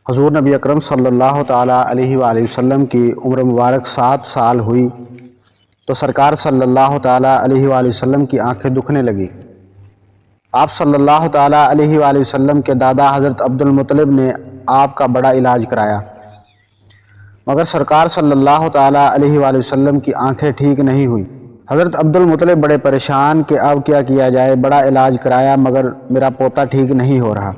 حضور نبی اکرم صلی اللہ تعالیٰ علیہ وآلہ وسلم کی عمر مبارک 7 سال ہوئی تو سرکار صلی اللہ تعالیٰ علیہ وآلہ وسلم کی آنکھیں دکھنے لگی۔ آپ صلی اللہ تعالیٰ علیہ وآلہ وسلم کے دادا حضرت عبد المطلب نے آپ کا بڑا علاج کرایا، مگر سرکار صلی اللہ تعالیٰ علیہ وآلہ وسلم کی آنکھیں ٹھیک نہیں ہوئی۔ حضرت عبد المطلب بڑے پریشان کہ اب کیا کیا جائے، بڑا علاج کرایا مگر میرا پوتا ٹھیک نہیں ہو رہا۔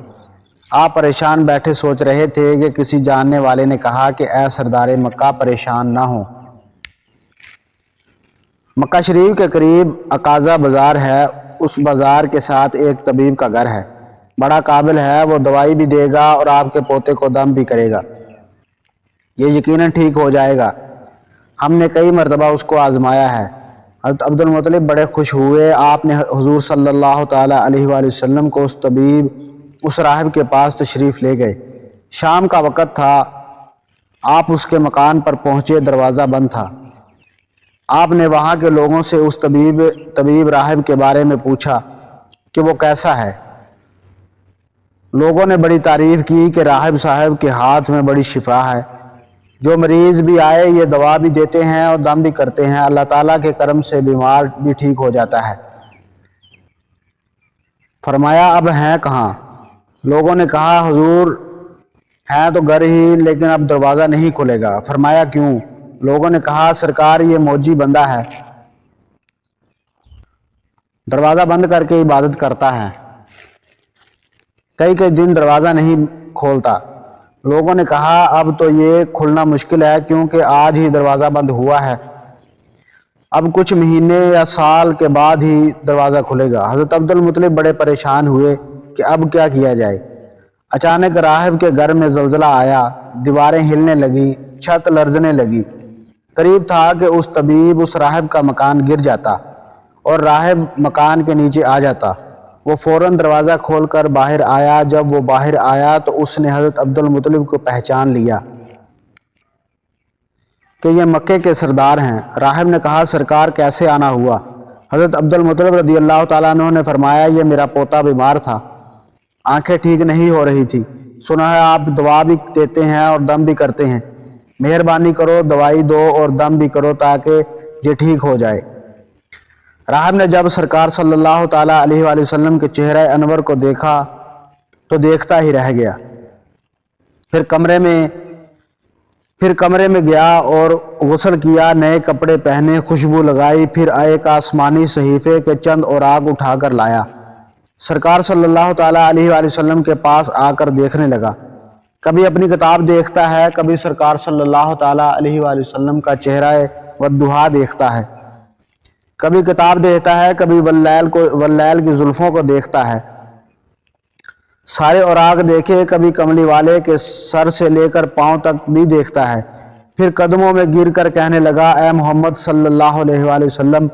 آپ پریشان بیٹھے سوچ رہے تھے کہ کسی جاننے والے نے کہا کہ اے سردار مکہ پریشان نہ ہو، مکہ شریف کے قریب عکاظہ بازار ہے، اس بازار کے ساتھ ایک طبیب کا گھر ہے، بڑا قابل ہے، وہ دوائی بھی دے گا اور آپ کے پوتے کو دم بھی کرے گا، یہ یقیناً ٹھیک ہو جائے گا۔ ہم نے کئی مرتبہ اس کو آزمایا ہے۔ حضرت عبد المطلب بڑے خوش ہوئے۔ آپ نے حضور صلی اللہ تعالیٰ علیہ وآلہ وسلم کو اس طبیب، اس راہب کے پاس تشریف لے گئے۔ شام کا وقت تھا، آپ اس کے مکان پر پہنچے، دروازہ بند تھا۔ آپ نے وہاں کے لوگوں سے اس طبیب راہب کے بارے میں پوچھا کہ وہ کیسا ہے۔ لوگوں نے بڑی تعریف کی کہ راہب صاحب کے ہاتھ میں بڑی شفا ہے، جو مریض بھی آئے یہ دوا بھی دیتے ہیں اور دم بھی کرتے ہیں، اللہ تعالیٰ کے کرم سے بیمار بھی ٹھیک ہو جاتا ہے۔ فرمایا اب ہیں کہاں؟ لوگوں نے کہا حضور ہیں تو گھر ہی، لیکن اب دروازہ نہیں کھلے گا۔ فرمایا کیوں؟ لوگوں نے کہا سرکار یہ موجی بندہ ہے، دروازہ بند کر کے عبادت کرتا ہے، کئی دن دروازہ نہیں کھولتا۔ لوگوں نے کہا اب تو یہ کھلنا مشکل ہے کیونکہ آج ہی دروازہ بند ہوا ہے، اب کچھ مہینے یا سال کے بعد ہی دروازہ کھلے گا۔ حضرت عبد المطلب بڑے پریشان ہوئے کہ اب کیا کیا جائے۔ اچانک راہب کے گھر میں زلزلہ آیا، دیواریں ہلنے لگی، چھت لرزنے لگی۔ قریب تھا کہ اس طبیب، اس راہب کا مکان گر جاتا اور راہب مکان کے نیچے آ جاتا۔ وہ فوراً دروازہ کھول کر باہر آیا۔ جب وہ باہر آیا تو اس نے حضرت عبد المطلب کو پہچان لیا کہ یہ مکے کے سردار ہیں۔ راہب نے کہا سرکار کیسے آنا ہوا؟ حضرت عبد المطلب رضی اللہ تعالیٰ عنہ نے فرمایا یہ میرا پوتا بیمار تھا، آنکھیں ٹھیک نہیں ہو رہی تھی، سنا ہے آپ دوا بھی دیتے ہیں اور دم بھی کرتے ہیں، مہربانی کرو دوائی دو اور دم بھی کرو تاکہ یہ ٹھیک ہو جائے۔ راہب نے جب سرکار صلی اللہ تعالیٰ علیہ وآلہ وسلم کے چہرہ انور کو دیکھا تو دیکھتا ہی رہ گیا۔ پھر کمرے میں گیا اور غسل کیا، نئے کپڑے پہنے، خوشبو لگائی، پھر ایک آسمانی صحیفے کے چند اوراق اٹھا کر لایا، سرکار صلی اللہ تعالیٰ علیہ وآلہ وسلم کے پاس آ کر دیکھنے لگا۔ کبھی اپنی کتاب دیکھتا ہے، کبھی سرکار صلی اللہ تعالیٰ علیہ وآلہ وسلم کا چہرہ والضحیٰ دیکھتا ہے، کبھی کتاب دیکھتا ہے، کبھی واللیل کی زلفوں کو دیکھتا ہے، سارے اوراق دیکھے، کبھی کملی والے کے سر سے لے کر پاؤں تک بھی دیکھتا ہے۔ پھر قدموں میں گر کر کہنے لگا اے محمد صلی اللہ علیہ وآلہ وسلم،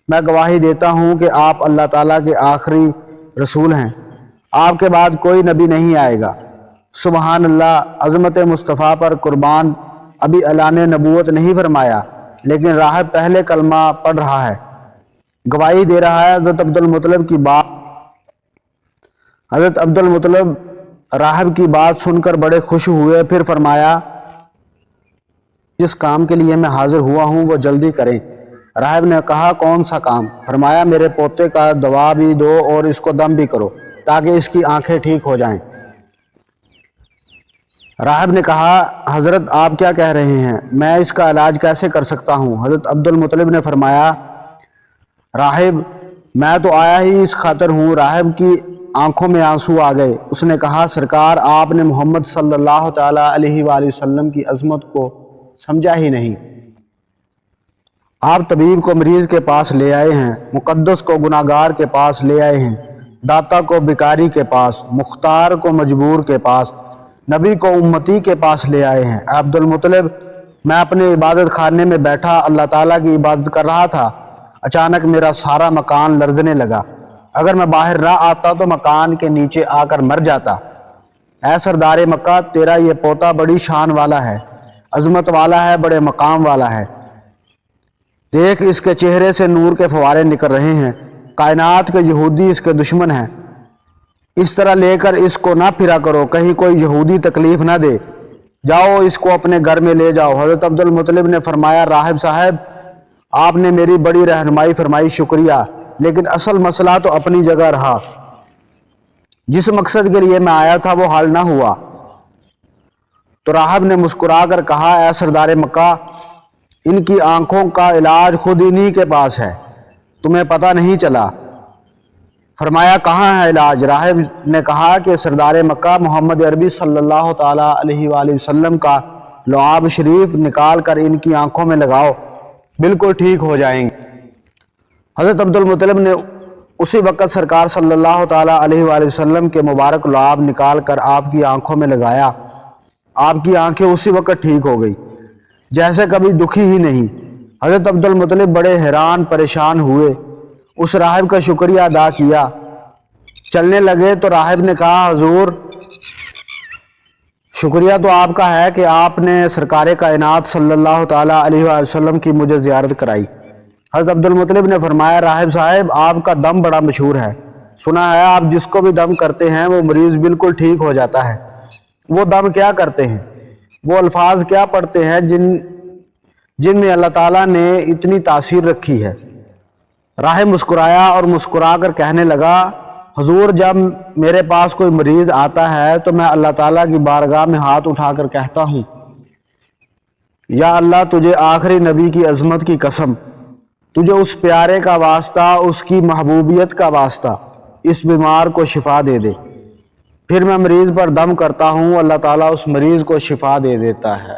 میں گواہی دیتا ہوں کہ آپ اللہ تعالیٰ کے آخری رسول ہیں، آپ کے بعد کوئی نبی نہیں آئے گا۔ سبحان اللہ، عظمت مصطفیٰ پر قربان، ابھی اعلان نبوت نہیں فرمایا لیکن راہب پہلے کلمہ پڑھ رہا ہے، گواہی دے رہا ہے۔ حضرت عبد المطلب راہب کی بات سن کر بڑے خوش ہوئے، پھر فرمایا جس کام کے لیے میں حاضر ہوا ہوں وہ جلدی کریں۔ راہب نے کہا کون سا کام؟ فرمایا میرے پوتے کا دوا بھی دو اور اس کو دم بھی کرو تاکہ اس کی آنکھیں ٹھیک ہو جائیں۔ راہب نے کہا حضرت آپ کیا کہہ رہے ہیں، میں اس کا علاج کیسے کر سکتا ہوں؟ حضرت عبد المطلب نے فرمایا راہب میں تو آیا ہی اس خاطر ہوں۔ راہب کی آنکھوں میں آنسو آ گئے۔ اس نے کہا سرکار آپ نے محمد صلی اللہ تعالیٰ علیہ وآلہ وسلم کی عظمت کو سمجھا ہی نہیں۔ آپ طبیب کو مریض کے پاس لے آئے ہیں، مقدس کو گناہگار کے پاس لے آئے ہیں، داتا کو بیکاری کے پاس، مختار کو مجبور کے پاس، نبی کو امتی کے پاس لے آئے ہیں۔ عبد المطلب میں اپنے عبادت خانے میں بیٹھا اللہ تعالیٰ کی عبادت کر رہا تھا، اچانک میرا سارا مکان لرزنے لگا، اگر میں باہر نہ آتا تو مکان کے نیچے آ کر مر جاتا۔ اے سردار مکہ تیرا یہ پوتا بڑی شان والا ہے، عظمت والا ہے، بڑے مقام والا ہے، دیکھ اس کے چہرے سے نور کے فوارے نکل رہے ہیں، کائنات کے یہودی اس کے دشمن ہیں، اس طرح لے کر اس کو نہ پھرا کرو، کہیں کوئی یہودی تکلیف نہ دے، جاؤ اس کو اپنے گھر میں لے جاؤ۔ حضرت عبد المطلب نے فرمایا راہب صاحب آپ نے میری بڑی رہنمائی فرمائی، شکریہ، لیکن اصل مسئلہ تو اپنی جگہ رہا، جس مقصد کے لیے میں آیا تھا وہ حل نہ ہوا۔ تو راہب نے مسکرا کر کہا اے سردار مکہ، ان کی آنکھوں کا علاج خود انہی کے پاس ہے، تمہیں پتہ نہیں چلا؟ فرمایا کہاں ہے علاج؟ راہب نے کہا کہ سردار مکہ محمد عربی صلی اللہ تعالیٰ علیہ وآلہ وسلم کا لعاب شریف نکال کر ان کی آنکھوں میں لگاؤ، بالکل ٹھیک ہو جائیں گے۔ حضرت عبد المطلب نے اسی وقت سرکار صلی اللہ تعالیٰ علیہ وآلہ وسلم کے مبارک لعاب نکال کر آپ کی آنکھوں میں لگایا، آپ کی آنکھیں اسی وقت ٹھیک ہو گئی، جیسے کبھی دکھی ہی نہیں۔ حضرت عبد المطلب بڑے حیران پریشان ہوئے، اس راہب کا شکریہ ادا کیا، چلنے لگے تو راہب نے کہا حضور شکریہ تو آپ کا ہے کہ آپ نے سرکار کائنات صلی اللہ تعالیٰ علیہ وآلہ وسلم کی مجھے زیارت کرائی۔ حضرت عبد المطلب نے فرمایا راہب صاحب آپ کا دم بڑا مشہور ہے، سنا ہے آپ جس کو بھی دم کرتے ہیں وہ مریض بالکل ٹھیک ہو جاتا ہے۔ وہ دم کیا کرتے ہیں، وہ الفاظ کیا پڑھتے ہیں جن میں اللہ تعالیٰ نے اتنی تاثیر رکھی ہے؟ راہب مسکرایا اور مسکرا کر کہنے لگا حضور جب میرے پاس کوئی مریض آتا ہے تو میں اللہ تعالیٰ کی بارگاہ میں ہاتھ اٹھا کر کہتا ہوں یا اللہ تجھے آخری نبی کی عظمت کی قسم، تجھے اس پیارے کا واسطہ، اس کی محبوبیت کا واسطہ اس بیمار کو شفا دے دے۔ پھر میں مریض پر دم کرتا ہوں، اللہ تعالیٰ اس مریض کو شفا دے دیتا ہے۔